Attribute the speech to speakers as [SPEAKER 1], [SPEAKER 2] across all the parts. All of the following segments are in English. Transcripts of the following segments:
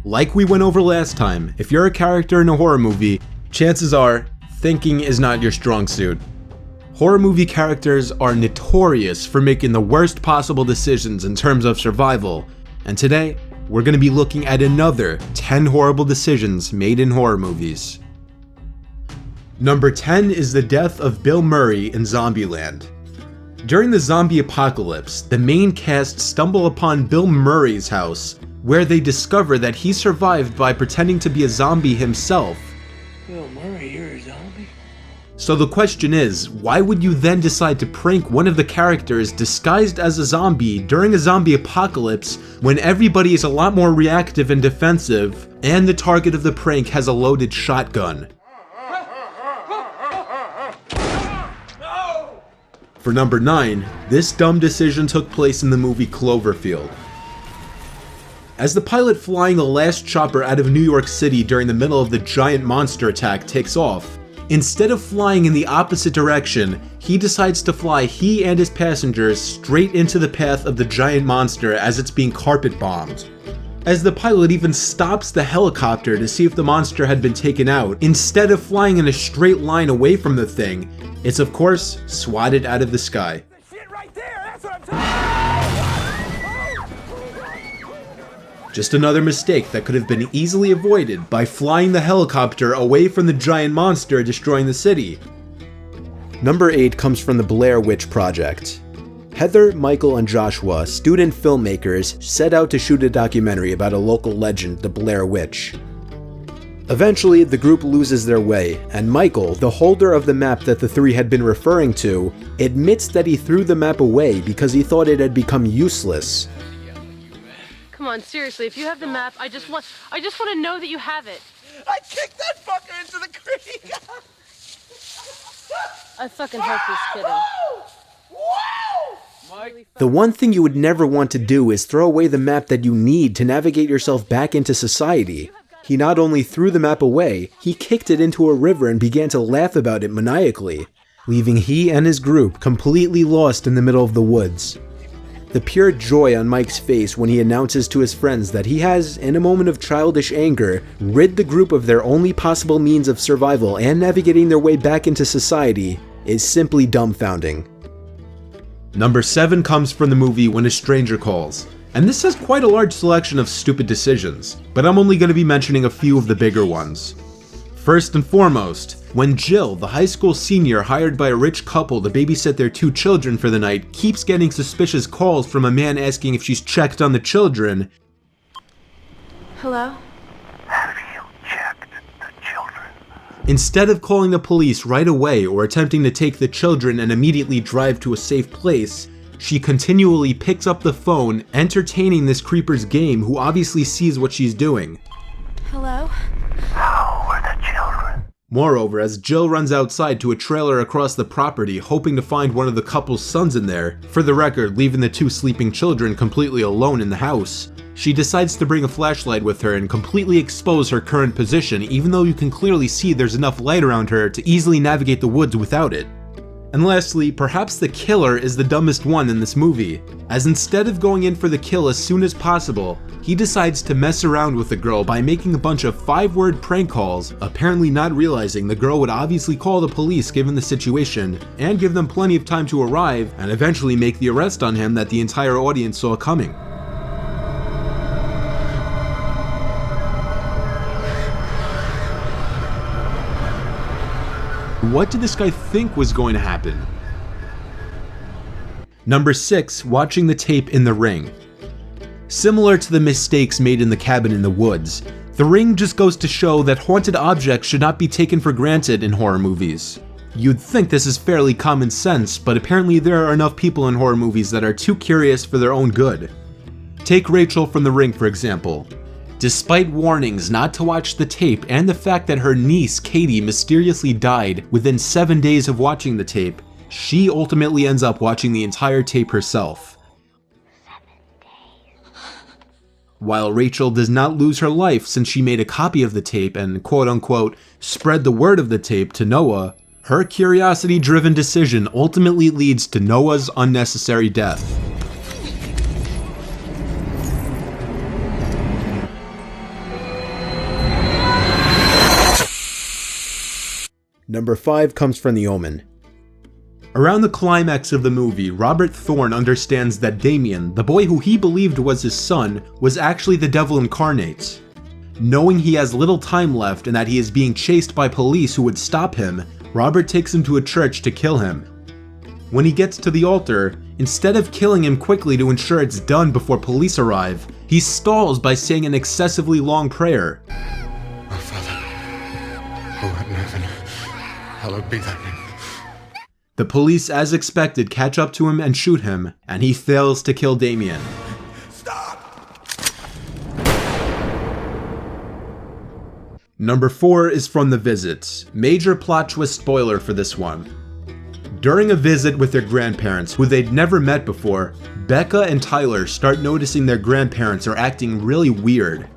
[SPEAKER 1] Like we went over last time, if you're a character in a horror movie, chances are thinking is not your strong suit. Horror movie characters are notorious for making the worst possible decisions in terms of survival, and today, we're going to be looking at another 10 horrible decisions made in horror movies. Number 10 is the death of Bill Murray in Zombieland. During the zombie apocalypse, the main cast stumble upon Bill Murray's house, where they discover that he survived by pretending to be a zombie himself.
[SPEAKER 2] Bill Murray, you're a zombie?
[SPEAKER 1] So the question is, why would you then decide to prank one of the characters disguised as a zombie during a zombie apocalypse when everybody is a lot more reactive and defensive, and the target of the prank has a loaded shotgun? For number 9, this dumb decision took place in the movie Cloverfield. As the pilot flying the last chopper out of New York City during the middle of the giant monster attack takes off, instead of flying in the opposite direction, he decides to fly he and his passengers straight into the path of the giant monster as it's being carpet bombed. As the pilot even stops the helicopter to see if the monster had been taken out, instead of flying in a straight line away from the thing, it's of course swatted out of the sky. Just another mistake that could have been easily avoided by flying the helicopter away from the giant monster destroying the city. Number 8 comes from the Blair Witch Project. Heather, Michael, and Joshua, student filmmakers, set out to shoot a documentary about a local legend, the Blair Witch. Eventually, the group loses their way, and Michael, the holder of the map that the three had been referring to, admits that he threw the map away because he thought it had become useless.
[SPEAKER 3] Come on, seriously, if you have the map, I just want to know that you have it.
[SPEAKER 2] I kicked that fucker into the creek!
[SPEAKER 3] I fucking hope he's kidding.
[SPEAKER 1] The one thing you would never want to do is throw away the map that you need to navigate yourself back into society. He not only threw the map away, he kicked it into a river and began to laugh about it maniacally, leaving he and his group completely lost in the middle of the woods. The pure joy on Mike's face when he announces to his friends that he has, in a moment of childish anger, rid the group of their only possible means of survival and navigating their way back into society is simply dumbfounding. Number 7 comes from the movie When a Stranger Calls, and this has quite a large selection of stupid decisions, but I'm only going to be mentioning a few of the bigger ones. First and foremost, when Jill, the high school senior hired by a rich couple to babysit their 2 children for the night, keeps getting suspicious calls from a man asking if she's checked on the children.
[SPEAKER 3] Hello?
[SPEAKER 2] Have you checked the children?
[SPEAKER 1] Instead of calling the police right away or attempting to take the children and immediately drive to a safe place, she continually picks up the phone, entertaining this creeper's game who obviously sees what she's doing.
[SPEAKER 3] Hello?
[SPEAKER 2] How are the children?
[SPEAKER 1] Moreover, as Jill runs outside to a trailer across the property hoping to find one of the couple's sons in there, for the record leaving the 2 sleeping children completely alone in the house, she decides to bring a flashlight with her and completely expose her current position even though you can clearly see there's enough light around her to easily navigate the woods without it. And lastly, perhaps the killer is the dumbest one in this movie, as instead of going in for the kill as soon as possible, he decides to mess around with the girl by making a bunch of 5-word prank calls, apparently not realizing the girl would obviously call the police given the situation, and give them plenty of time to arrive and eventually make the arrest on him that the entire audience saw coming. What did this guy think was going to happen? Number 6, watching the tape in The Ring. Similar to the mistakes made in The Cabin in the Woods, The Ring just goes to show that haunted objects should not be taken for granted in horror movies. You'd think this is fairly common sense, but apparently there are enough people in horror movies that are too curious for their own good. Take Rachel from The Ring, for example. Despite warnings not to watch the tape and the fact that her niece, Katie, mysteriously died within 7 days of watching the tape, she ultimately ends up watching the entire tape herself.
[SPEAKER 3] 7 days.
[SPEAKER 1] While Rachel does not lose her life since she made a copy of the tape and quote-unquote spread the word of the tape to Noah, her curiosity-driven decision ultimately leads to Noah's unnecessary death. Number 5 comes from the Omen. Around the climax of the movie, Robert Thorne understands that Damien, the boy who he believed was his son, was actually the devil incarnate. Knowing he has little time left and that he is being chased by police who would stop him, Robert takes him to a church to kill him. When he gets to the altar, instead of killing him quickly to ensure it's done before police arrive, he stalls by saying an excessively long prayer.
[SPEAKER 4] Our Father, who art in heaven, hallowed be thy name.
[SPEAKER 1] The police, as expected, catch up to him and shoot him, and he fails to kill Damien.
[SPEAKER 4] Stop!
[SPEAKER 1] Number 4 is from The Visit. Major plot twist spoiler for this one. During a visit with their grandparents, who they'd never met before, Becca and Tyler start noticing their grandparents are acting really weird.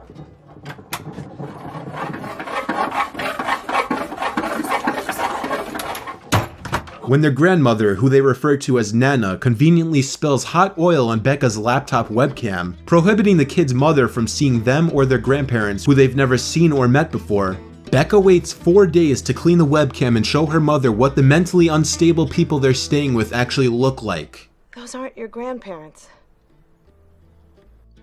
[SPEAKER 1] When their grandmother, who they refer to as Nana, conveniently spills hot oil on Becca's laptop webcam, prohibiting the kid's mother from seeing them or their grandparents who they've never seen or met before, Becca waits 4 days to clean the webcam and show her mother what the mentally unstable people they're staying with actually look like.
[SPEAKER 5] Those aren't your grandparents.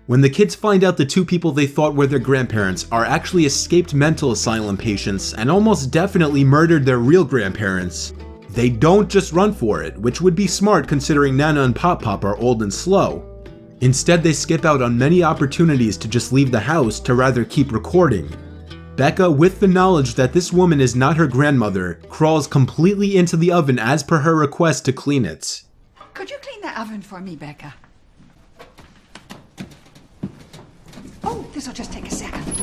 [SPEAKER 1] When the kids find out the 2 people they thought were their grandparents are actually escaped mental asylum patients and almost definitely murdered their real grandparents, they don't just run for it, which would be smart considering Nana and Pop Pop are old and slow. Instead, they skip out on many opportunities to just leave the house to rather keep recording. Becca, with the knowledge that this woman is not her grandmother, crawls completely into the oven as per her request to clean it.
[SPEAKER 6] Could you clean the oven for me, Becca? Oh, this'll just take a second.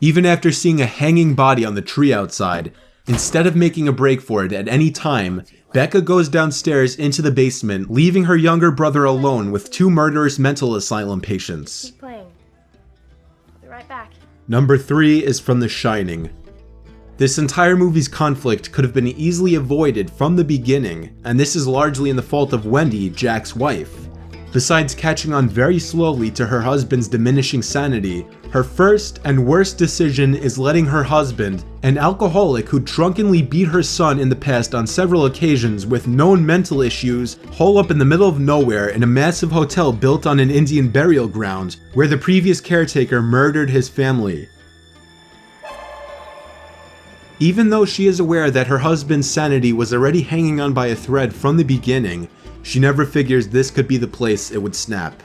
[SPEAKER 1] Even after seeing a hanging body on the tree outside, instead of making a break for it at any time, Becca goes downstairs into the basement, leaving her younger brother alone with 2 murderous mental asylum patients.
[SPEAKER 3] Keep playing. I'll be right back.
[SPEAKER 1] Number 3 is from The Shining. This entire movie's conflict could have been easily avoided from the beginning, and this is largely in the fault of Wendy, Jack's wife. Besides catching on very slowly to her husband's diminishing sanity, her first and worst decision is letting her husband, an alcoholic who drunkenly beat her son in the past on several occasions with known mental issues, hole up in the middle of nowhere in a massive hotel built on an Indian burial ground where the previous caretaker murdered his family. Even though she is aware that her husband's sanity was already hanging on by a thread from the beginning, she never figures this could be the place it would snap.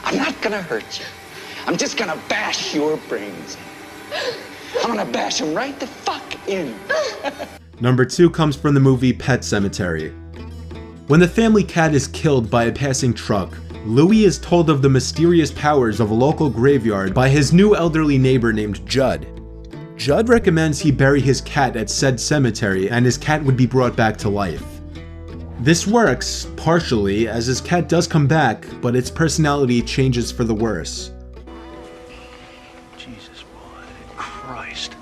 [SPEAKER 7] I'm not gonna hurt you. I'm just gonna bash your brains in. I'm gonna bash them right the fuck in.
[SPEAKER 1] Number 2 comes from the movie Pet Sematary. When the family cat is killed by a passing truck, Louis is told of the mysterious powers of a local graveyard by his new elderly neighbor named Judd. Judd recommends he bury his cat at said cemetery and his cat would be brought back to life. This works, partially, as his cat does come back, but its personality changes for the worse.
[SPEAKER 2] Jesus, boy. Christ.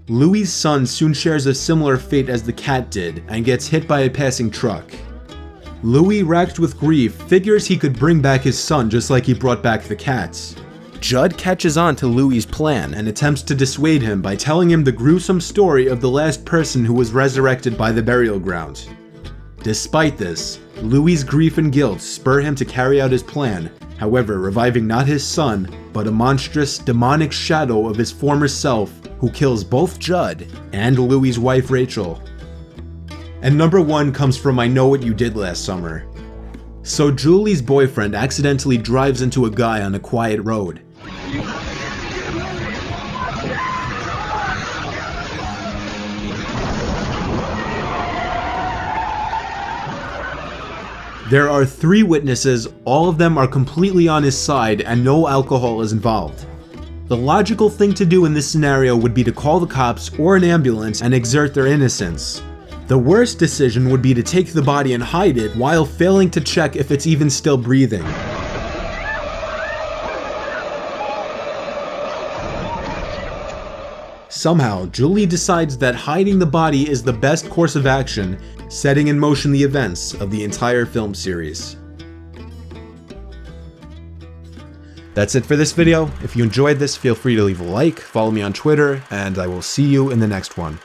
[SPEAKER 1] Louis' son soon shares a similar fate as the cat did, and gets hit by a passing truck. Louis, racked with grief, figures he could bring back his son just like he brought back the cats. Judd catches on to Louis' plan and attempts to dissuade him by telling him the gruesome story of the last person who was resurrected by the burial ground. Despite this, Louis' grief and guilt spur him to carry out his plan, however reviving not his son, but a monstrous, demonic shadow of his former self who kills both Judd and Louis' wife Rachel. And number 1 comes from I Know What You Did Last Summer. So Julie's boyfriend accidentally drives into a guy on a quiet road. There are 3 witnesses, all of them are completely on his side and no alcohol is involved. The logical thing to do in this scenario would be to call the cops or an ambulance and exert their innocence. The worst decision would be to take the body and hide it while failing to check if it's even still breathing. Somehow, Julie decides that hiding the body is the best course of action, setting in motion the events of the entire film series. That's it for this video. If you enjoyed this, feel free to leave a like, follow me on Twitter, and I will see you in the next one.